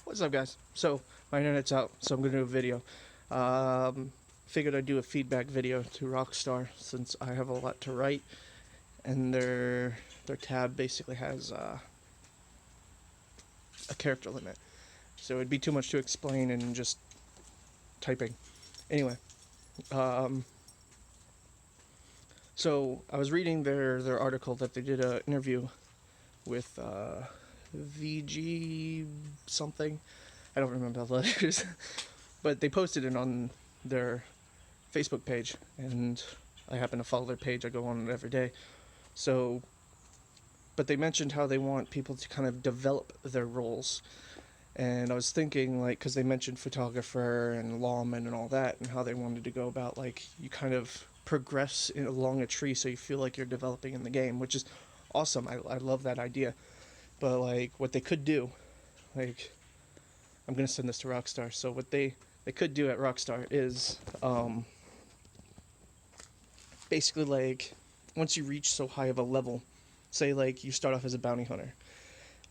What's up, guys? So, my internet's out, so I'm gonna do a video. Figured I'd do a feedback video to Rockstar since I have a lot to write, and their tab basically has a character limit, so it'd be too much to explain in just typing. Anyway, um, so I was reading their article that they did an interview with VG something. I don't remember the letters. But they posted it on their Facebook page, and I happen to follow their page. I go on it every day. So, but they mentioned how they want people to kind of develop their roles. And I was thinking, like, because they mentioned photographer and lawman and all that, and how they wanted to go about, like, you kind of progress along a tree so you feel like you're developing in the game, which is awesome. I love that idea. But, like, what they could do, like, I'm going to send this to Rockstar. So what they could do at Rockstar is basically, like, once you reach so high of a level, say like you start off as a bounty hunter,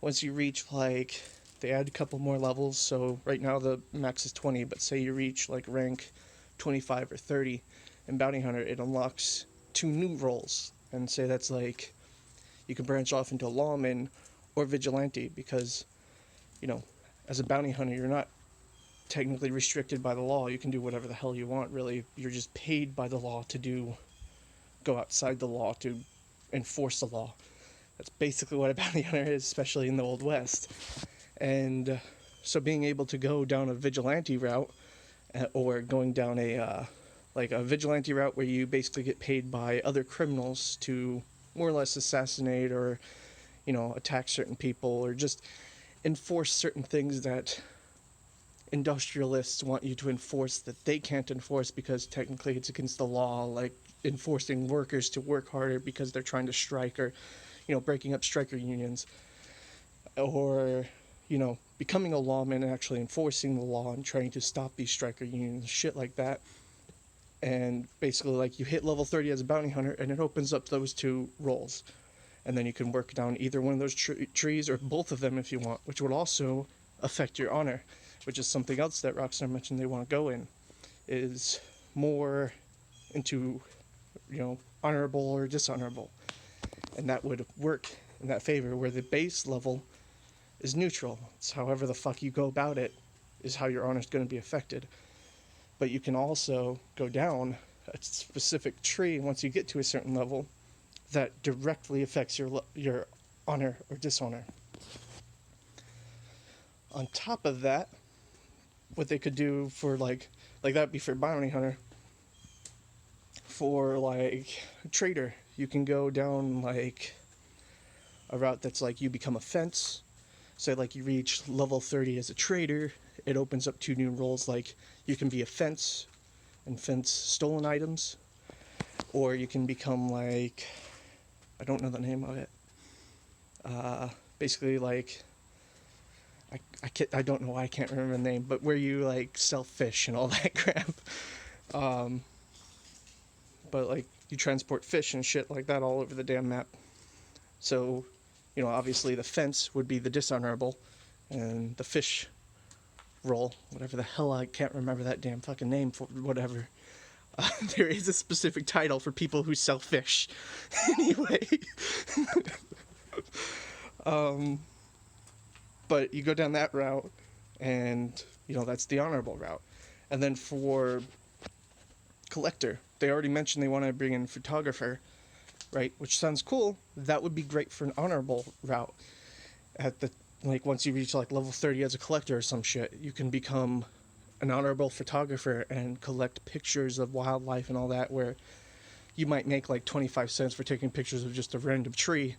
once you reach, like, they add a couple more levels, so right now the max is 20, but say you reach like rank 25 or 30 in bounty hunter, it unlocks 2 new roles, and say that's like you can branch off into lawman or vigilante, because as a bounty hunter you're not technically restricted by the law. You can do whatever the hell you want, really. You're just paid by the law to go outside the law to enforce the law. That's basically what a bounty hunter is, especially in the Old West. And so being able to go down a vigilante route, or going down a vigilante route where you basically get paid by other criminals to more or less assassinate or attack certain people, or just enforce certain things that industrialists want you to enforce that they can't enforce because technically it's against the law, like enforcing workers to work harder because they're trying to strike, or breaking up striker unions, or becoming a lawman and actually enforcing the law and trying to stop these striker unions, shit like that. And basically, like, you hit level 30 as a bounty hunter and it opens up those 2 roles, and then you can work down either one of those trees or both of them if you want, which would also affect your honor, which is something else that Rockstar mentioned they want to go in, is more into, honorable or dishonorable. And that would work in that favor, where the base level is neutral. It's however the fuck you go about it is how your honor is going to be affected. But you can also go down a specific tree once you get to a certain level that directly affects your honor or dishonor. On top of that, what they could do for like that'd be for bounty hunter. For like trader, you can go down like a route that's like you become a fence. Say like you reach level 30 as a trader, it opens up 2 new roles, like you can be a fence and fence stolen items, or you can become like, I don't know the name of it. Basically like I don't know why I can't remember the name, but where you like sell fish and all that crap. But like you transport fish and shit like that all over the damn map. So, obviously the fence would be the dishonorable, and the fish role, whatever the hell, I can't remember that damn fucking name for whatever. There is a specific title for people who sell fish. Anyway. But you go down that route, and that's the honorable route. And then for collector, they already mentioned they want to bring in photographer, right? Which sounds cool. That would be great for an honorable route. At the once you reach like level 30 as a collector or some shit, you can become an honorable photographer and collect pictures of wildlife and all that, where you might make like 25 cents for taking pictures of just a random tree,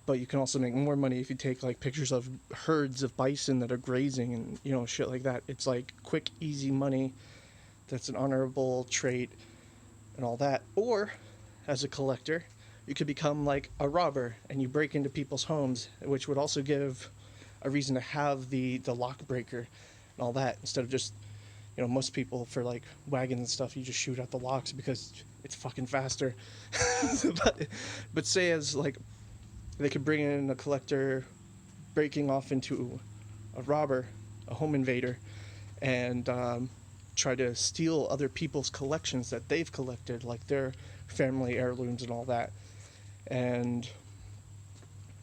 but you can also make more money if you take like pictures of herds of bison that are grazing and shit like that. It's like quick, easy money. That's an honorable trait and all that. Or as a collector, you could become like a robber and you break into people's homes, which would also give a reason to have the lock breaker and all that, instead of just most people for like wagons and stuff, you just shoot out the locks because it's fucking faster. but say as like they could bring in a collector breaking off into a robber a home invader, and try to steal other people's collections that they've collected, like their family heirlooms and all that, and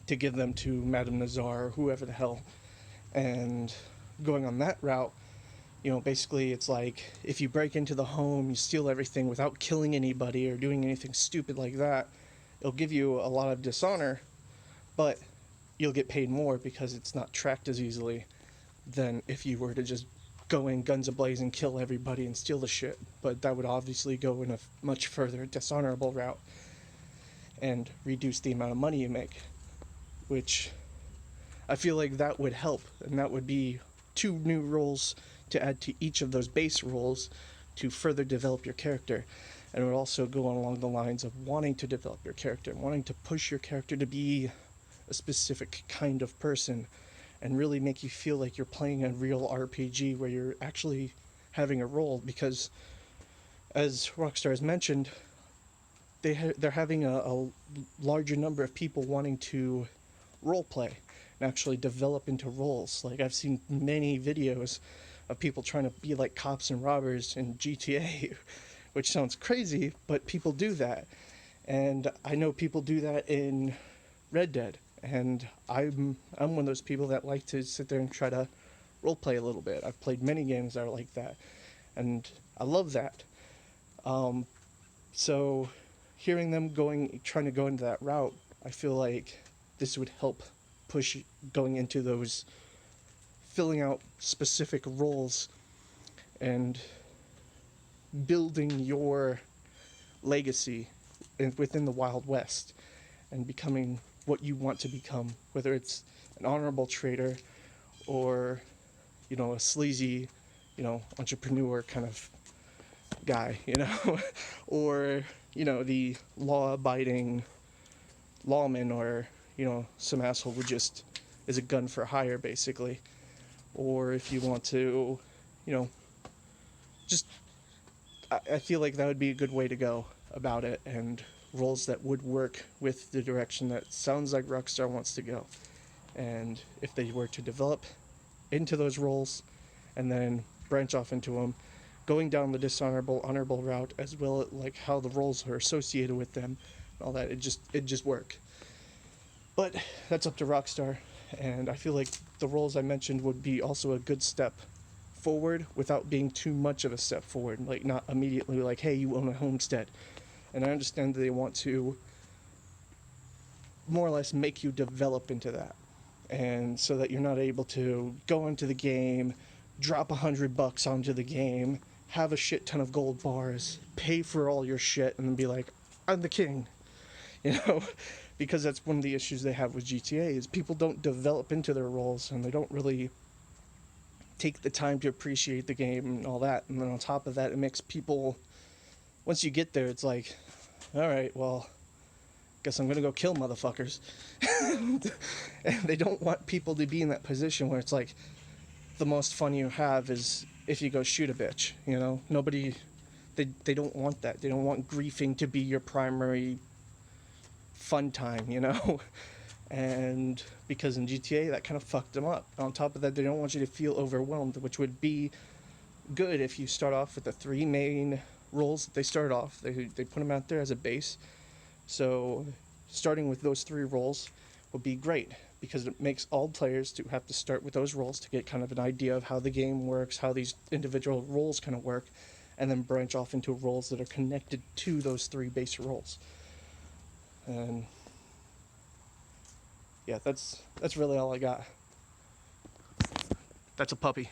to give them to Madame Nazar or whoever the hell. And going on that route, basically it's like if you break into the home, you steal everything without killing anybody or doing anything stupid like that, it'll give you a lot of dishonor, but you'll get paid more because it's not tracked as easily than if you were to just go in guns a-blazing, kill everybody, and steal the shit. But that would obviously go in a much further dishonorable route and reduce the amount of money you make, which I feel like that would help, and that would be 2 new roles to add to each of those base roles to further develop your character. And it would also go along the lines of wanting to develop your character, wanting to push your character to be a specific kind of person, and really make you feel like you're playing a real RPG where you're actually having a role. Because, as Rockstar has mentioned, they're having a larger number of people wanting to role play and actually develop into roles. Like, I've seen many videos of people trying to be like cops and robbers in GTA, which sounds crazy, but people do that. And I know people do that in Red Dead, and I'm one of those people that like to sit there and try to role play a little bit. I've played many games that are like that, and I love that. So hearing them trying to go into that route, I feel like this would help push going into those, filling out specific roles and building your legacy within the Wild West and becoming what you want to become, whether it's an honorable trader or, a sleazy, entrepreneur kind of guy, or, the law-abiding lawman, or, some asshole who just is a gun for hire, basically. Or if you want to, just, I feel like that would be a good way to go about it, and roles that would work with the direction that sounds like Rockstar wants to go. And if they were to develop into those roles and then branch off into them, going down the honorable route, as well as like how the roles are associated with them and all that, it just work. But that's up to Rockstar, and I feel like the roles I mentioned would be also a good step forward without being too much of a step forward, like not immediately like, hey, you own a homestead. And I understand that they want to more or less make you develop into that, and so that you're not able to go into the game, drop $100 onto the game, have a shit ton of gold bars, pay for all your shit, and then be like, I'm the king, because that's one of the issues they have with GTA is people don't develop into their roles, and they don't really take the time to appreciate the game and all that. And then on top of that, it makes people, once you get there, it's like, all right, well, guess I'm gonna go kill motherfuckers. And they don't want people to be in that position where it's like the most fun you have is if you go shoot a bitch. Nobody, they don't want that. They don't want griefing to be your primary fun time, And because in GTA that kind of fucked them up. On top of that, they don't want you to feel overwhelmed, which would be good if you start off with the 3 main roles that they start off. They put them out there as a base. So starting with those 3 roles would be great, because it makes all players to have to start with those roles to get kind of an idea of how the game works, how these individual roles kind of work, and then branch off into roles that are connected to those 3 base roles. And yeah, that's really all I got. That's a puppy.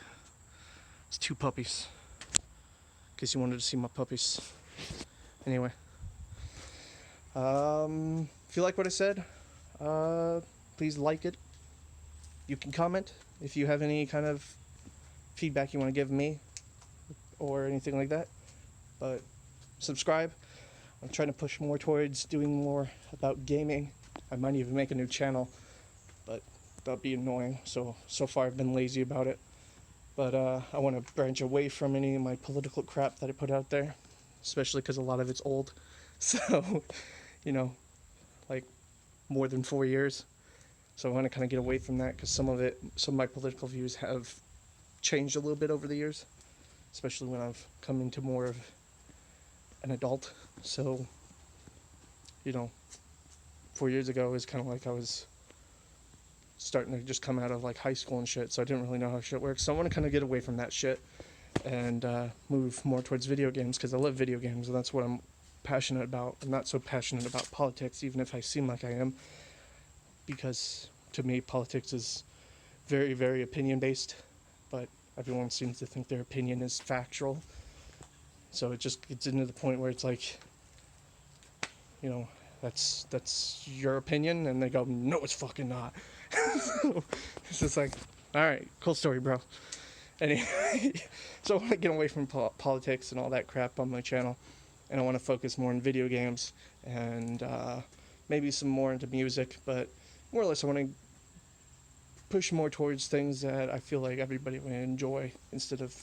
It's 2 puppies. In case you wanted to see my puppies. Anyway. If you like what I said, please like it. You can comment if you have any kind of feedback you want to give me or anything like that. But subscribe. I'm trying to push more towards doing more about gaming. I might even make a new channel, but that'll be annoying. So far I've been lazy about it. But I want to branch away from any of my political crap that I put out there, especially because a lot of it's old. So, like more than 4 years. So I want to kind of get away from that, because some of my political views have changed a little bit over the years, especially when I've come into more of an adult. So, 4 years ago, it was kind of like I was starting to just come out of like high school and shit, so I didn't really know how shit works. So I want to kind of get away from that shit and move more towards video games, because I love video games and that's what I'm passionate about. I'm not so passionate about politics, even if I seem like I am, because to me politics is very, very opinion based, but everyone seems to think their opinion is factual. So it just gets into the point where it's like, that's your opinion, and they go, no, it's fucking not. So it's just like, all right, cool story, bro. Anyway, so I want to get away from politics and all that crap on my channel, and I want to focus more on video games and maybe some more into music, but more or less I want to push more towards things that I feel like everybody would enjoy, instead of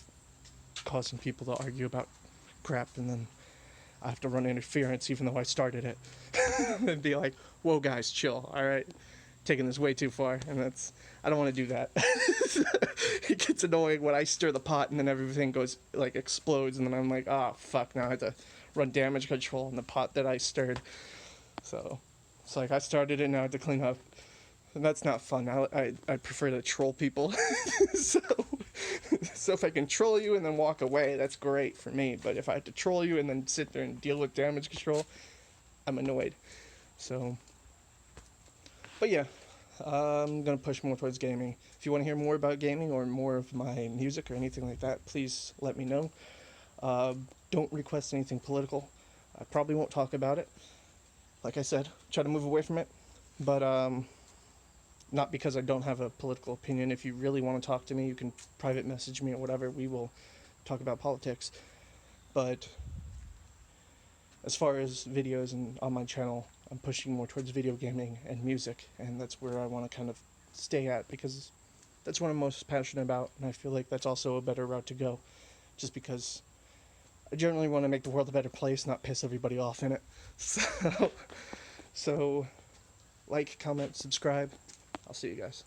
causing people to argue about crap and then I have to run interference even though I started it. And be like, whoa guys, chill, alright? Taking this way too far, and I don't want to do that. It gets annoying when I stir the pot and then everything goes, like, explodes, and then I'm like, oh fuck, now I have to run damage control on the pot that I stirred. So it's like, I started it, now I have to clean up. And that's not fun. I prefer to troll people. So if I can troll you and then walk away, that's great for me. But if I have to troll you and then sit there and deal with damage control, I'm annoyed. So, but yeah, I'm going to push more towards gaming. If you want to hear more about gaming or more of my music or anything like that, please let me know. Don't request anything political. I probably won't talk about it. Like I said, try to move away from it. But, not because I don't have a political opinion. If you really want to talk to me, you can private message me or whatever. We will talk about politics. But as far as videos and on my channel, I'm pushing more towards video gaming and music, and that's where I want to kind of stay at, because that's what I'm most passionate about, and I feel like that's also a better route to go, just because I generally want to make the world a better place, not piss everybody off in it. So like, comment, subscribe. I'll see you guys.